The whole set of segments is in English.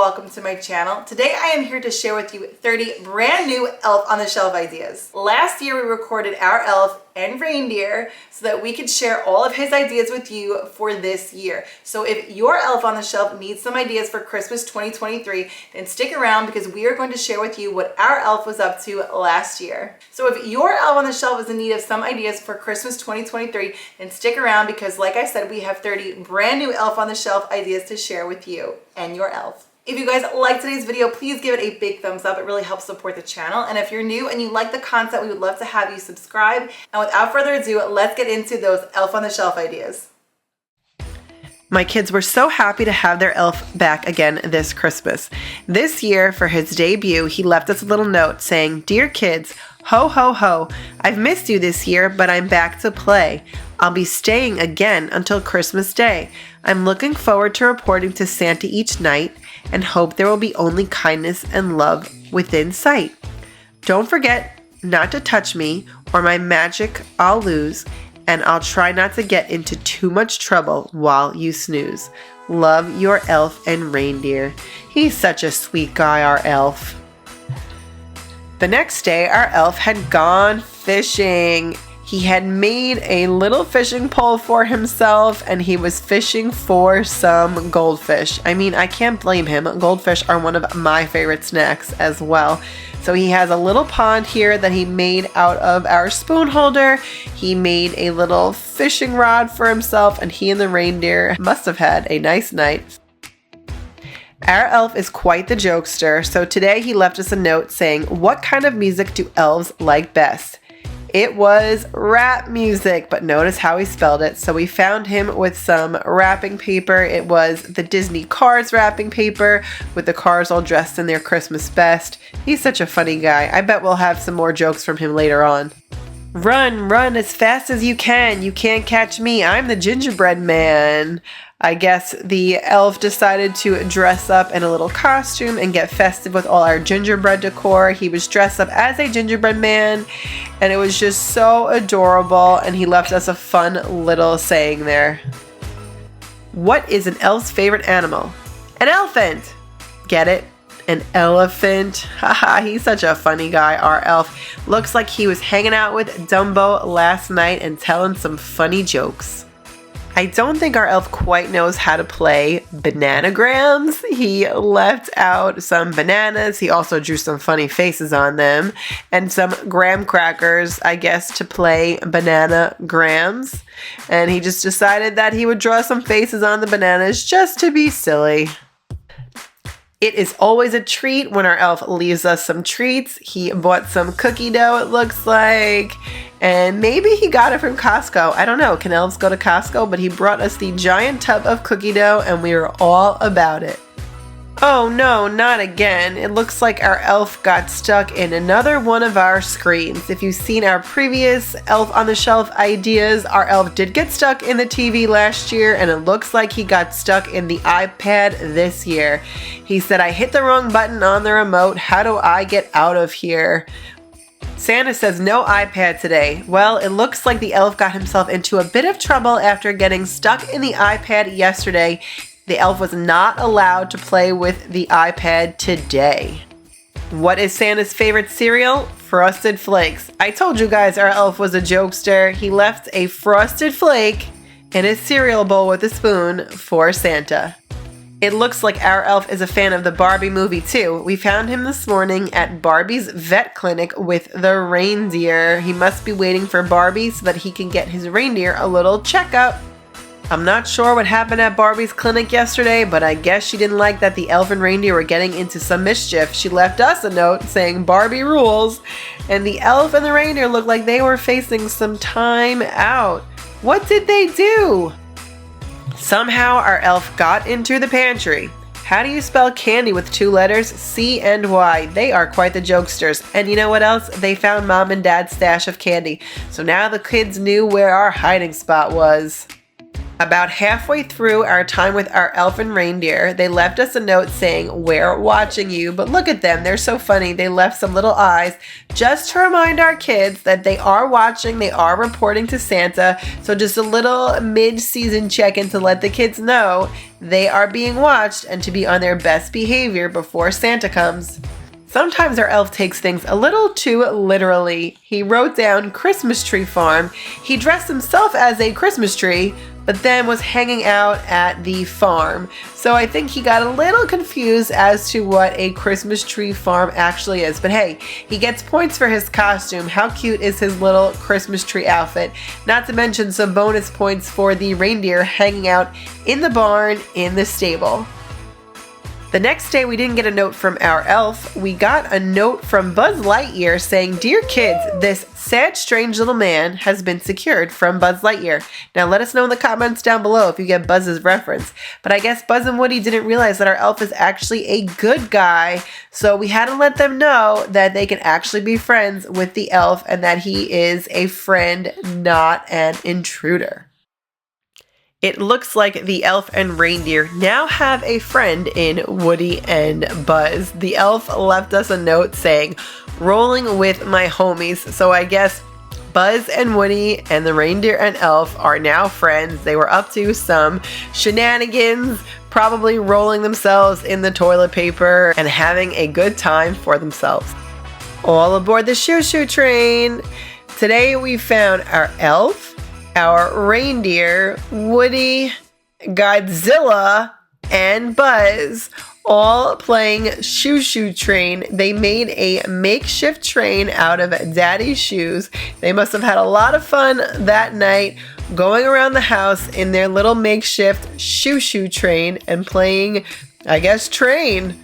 welcome to my channel. Today I am here to share with you 30 brand new elf on the shelf ideas. Last year we recorded our elf and reindeer so that we could share all of his ideas with you for this year. So if your elf on the shelf needs some ideas for Christmas 2023, then stick around because we are going to share with you what our elf was up to last year. So if your elf on the shelf is in need of some ideas for Christmas 2023, then stick around because like I said, we have 30 brand new elf on the shelf ideas to share with you and your elf. If you guys like today's video, please give it a big thumbs up. It really helps support the channel. And if you're new and you like the content, we would love to have you subscribe. And without further ado, let's get into those elf on the shelf ideas. My kids were so happy to have their elf back again this Christmas. This year, for his debut, he left us a little note saying, "Dear kids, ho ho ho, I've missed you this year, but I'm back to play. I'll be staying again until Christmas Day. I'm looking forward to reporting to Santa each night and hope there will be only kindness and love within sight. Don't forget not to touch me or my magic I'll lose, and I'll try not to get into too much trouble while you snooze. Love, your elf and reindeer." He's such a sweet guy, our elf. The next day, our elf had gone fishing. He had made a little fishing pole for himself and he was fishing for some goldfish. I mean, I can't blame him. Goldfish are one of my favorite snacks as well. So he has a little pond here that he made out of our spoon holder. He made a little fishing rod for himself and he and the reindeer must have had a nice night. Our elf is quite the jokester, so today he left us a note saying, "What kind of music do elves like best?" It was rap music, but notice how he spelled it. So we found him with some wrapping paper. It was the Disney Cars wrapping paper with the cars all dressed in their Christmas best. He's such a funny guy. I bet we'll have some more jokes from him later on. "Run, run as fast as you can. You can't catch me. I'm the gingerbread man." I guess the elf decided to dress up in a little costume and get festive with all our gingerbread decor. He was dressed up as a gingerbread man and it was just so adorable, and he left us a fun little saying there. What is an elf's favorite animal? An elephant! Get it? An elephant. Haha, he's such a funny guy, our elf. Looks like he was hanging out with Dumbo last night and telling some funny jokes. I don't think our elf quite knows how to play bananagrams. He left out some bananas. He also drew some funny faces on them and some graham crackers, I guess, to play bananagrams. And he just decided that he would draw some faces on the bananas just to be silly. It is always a treat when our elf leaves us some treats. He bought some cookie dough, it looks like, and maybe he got it from Costco. I don't know, can elves go to Costco? But he brought us the giant tub of cookie dough and we were all about it. Oh no, not again. It looks like our elf got stuck in another one of our screens. If you've seen our previous elf on the shelf ideas, our elf did get stuck in the TV last year and it looks like he got stuck in the iPad this year. He said, "I hit the wrong button on the remote. How do I get out of here?" Santa says no iPad today. Well, it looks like the elf got himself into a bit of trouble after getting stuck in the iPad yesterday. The elf was not allowed to play with the iPad today. What is Santa's favorite cereal? Frosted Flakes. I told you guys our elf was a jokester. He left a Frosted Flake in his cereal bowl with a spoon for Santa. It looks like our elf is a fan of the Barbie movie too. We found him this morning at Barbie's vet clinic with the reindeer. He must be waiting for Barbie so that he can get his reindeer a little checkup. I'm not sure what happened at Barbie's clinic yesterday, but I guess she didn't like that the elf and reindeer were getting into some mischief. She left us a note saying Barbie rules, and the elf and the reindeer looked like they were facing some time out. What did they do? Somehow our elf got into the pantry. How do you spell candy with 2 letters? C and Y. They are quite the jokesters. And you know what else? They found Mom and Dad's stash of candy. So now the kids knew where our hiding spot was. About halfway through our time with our elf and reindeer, they left us a note saying, "We're watching you," but look at them, they're so funny. They left some little eyes just to remind our kids that they are watching, they are reporting to Santa. So just a little mid-season check-in to let the kids know they are being watched and to be on their best behavior before Santa comes. Sometimes our elf takes things a little too literally. He wrote down Christmas tree farm. He dressed himself as a Christmas tree, but then was hanging out at the farm. So I think he got a little confused as to what a Christmas tree farm actually is. But hey, he gets points for his costume. How cute is his little Christmas tree outfit? Not to mention some bonus points for the reindeer hanging out in the barn in the stable. The next day, we didn't get a note from our elf. We got a note from Buzz Lightyear saying, "Dear kids, this sad, strange little man has been secured from Buzz Lightyear." Now, let us know in the comments down below if you get Buzz's reference. But I guess Buzz and Woody didn't realize that our elf is actually a good guy. So we had to let them know that they can actually be friends with the elf and that he is a friend, not an intruder. It looks like the elf and reindeer now have a friend in Woody and Buzz. The elf left us a note saying, "Rolling with my homies." So I guess Buzz and Woody and the reindeer and elf are now friends. They were up to some shenanigans, probably rolling themselves in the toilet paper and having a good time for themselves. All aboard the shoo-shoo train. Today we found our elf, our reindeer, Woody, Godzilla, and Buzz all playing shoo-shoo train. They made a makeshift train out of daddy's shoes. They must have had a lot of fun that night going around the house in their little makeshift shoo-shoo train and playing, I guess, train.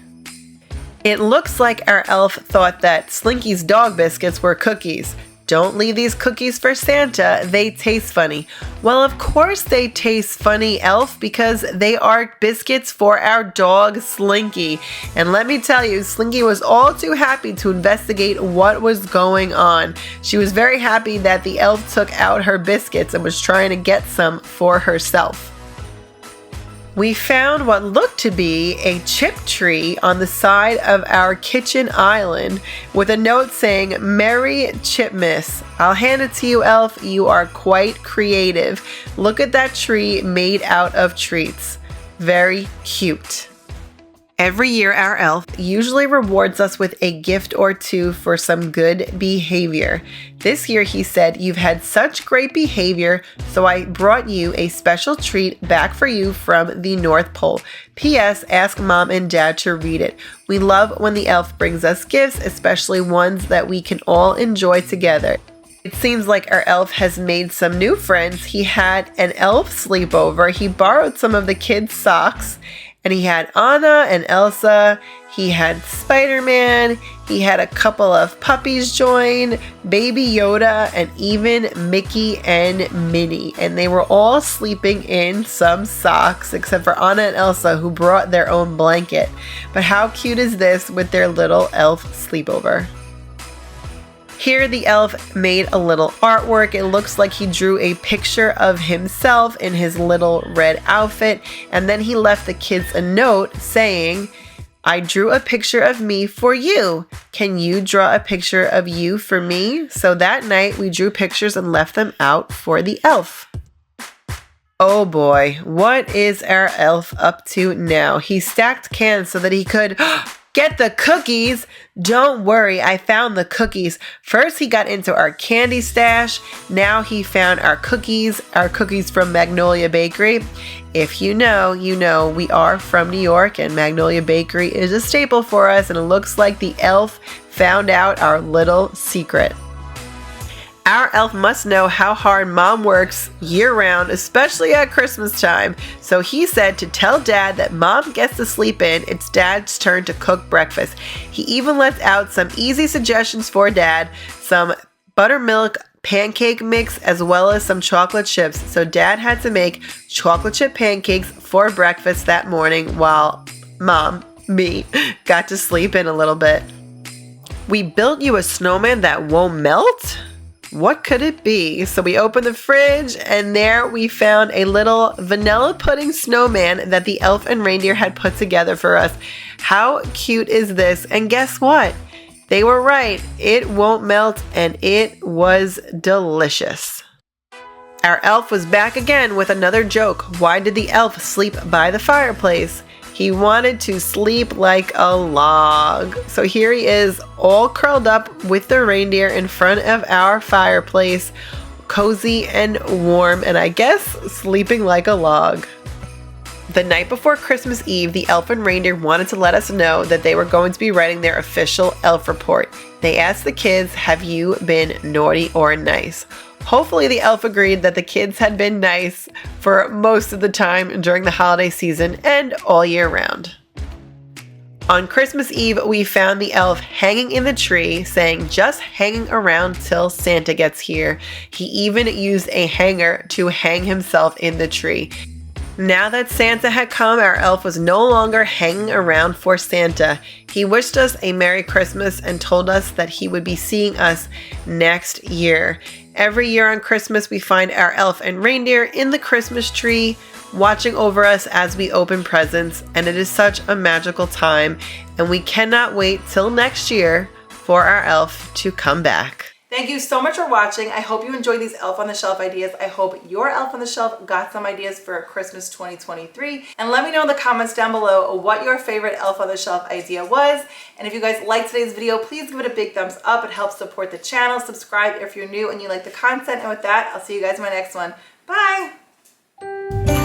It looks like our elf thought that Slinky's dog biscuits were cookies. "Don't leave these cookies for Santa, they taste funny." Well, of course they taste funny, elf, because they are biscuits for our dog Slinky. And let me tell you, Slinky was all too happy to investigate what was going on. She was very happy that the elf took out her biscuits and was trying to get some for herself. We found what looked to be a chip tree on the side of our kitchen island with a note saying, "Merry Chipmas." I'll hand it to you, elf. You are quite creative. Look at that tree made out of treats. Very cute. Every year, our elf usually rewards us with a gift or two for some good behavior. This year, he said, "You've had such great behavior, so I brought you a special treat back for you from the North Pole. P.S. Ask Mom and Dad to read it. We love when the elf brings us gifts, especially ones that we can all enjoy together." It seems like our elf has made some new friends. He had an elf sleepover. He borrowed some of the kids' socks. And he had Anna and Elsa, he had Spider-Man, he had a couple of puppies join, Baby Yoda, and even Mickey and Minnie. And they were all sleeping in some socks, except for Anna and Elsa, who brought their own blanket. But how cute is this with their little elf sleepover? Here the elf made a little artwork. It looks like he drew a picture of himself in his little red outfit, and then he left the kids a note saying, "I drew a picture of me for you. Can you draw a picture of you for me?" So that night we drew pictures and left them out for the elf. Oh boy, what is our elf up to now? He stacked cans so that he could get the cookies. Don't worry, I found the cookies. First, he got into our candy stash. Now he found our cookies from Magnolia Bakery. If you know, you know we are from New York and Magnolia Bakery is a staple for us, and it looks like the elf found out our little secret. Our elf must know how hard Mom works year-round, especially at Christmas time. So he said to tell Dad that Mom gets to sleep in, it's Dad's turn to cook breakfast. He even left out some easy suggestions for Dad, some buttermilk pancake mix, as well as some chocolate chips. So Dad had to make chocolate chip pancakes for breakfast that morning while Mom, me, got to sleep in a little bit. We built you a snowman that won't melt? What could it be? So we opened the fridge and there we found a little vanilla pudding snowman that the elf and reindeer had put together for us. How cute is this? And guess what? They were right. It won't melt and it was delicious. Our elf was back again with another joke. Why did the elf sleep by the fireplace? He wanted to sleep like a log. So here he is, all curled up with the reindeer in front of our fireplace, cozy and warm, and I guess sleeping like a log. The night before Christmas Eve, the elf and reindeer wanted to let us know that they were going to be writing their official elf report. They asked the kids, have you been naughty or nice? Hopefully the elf agreed that the kids had been nice for most of the time during the holiday season and all year round. On Christmas Eve, we found the elf hanging in the tree saying just hanging around till Santa gets here. He even used a hanger to hang himself in the tree. Now that Santa had come, our elf was no longer hanging around for Santa. He wished us a Merry Christmas and told us that he would be seeing us next year. Every year on Christmas, we find our elf and reindeer in the Christmas tree, watching over us as we open presents, and it is such a magical time, and we cannot wait till next year for our elf to come back. Thank you so much for watching. I hope you enjoyed these Elf on the Shelf ideas. I hope your Elf on the Shelf got some ideas for Christmas 2023. And let me know in the comments down below what your favorite Elf on the Shelf idea was. And if you guys liked today's video, please give it a big thumbs up. It helps support the channel. Subscribe if you're new and you like the content. And with that, I'll see you guys in my next one. Bye!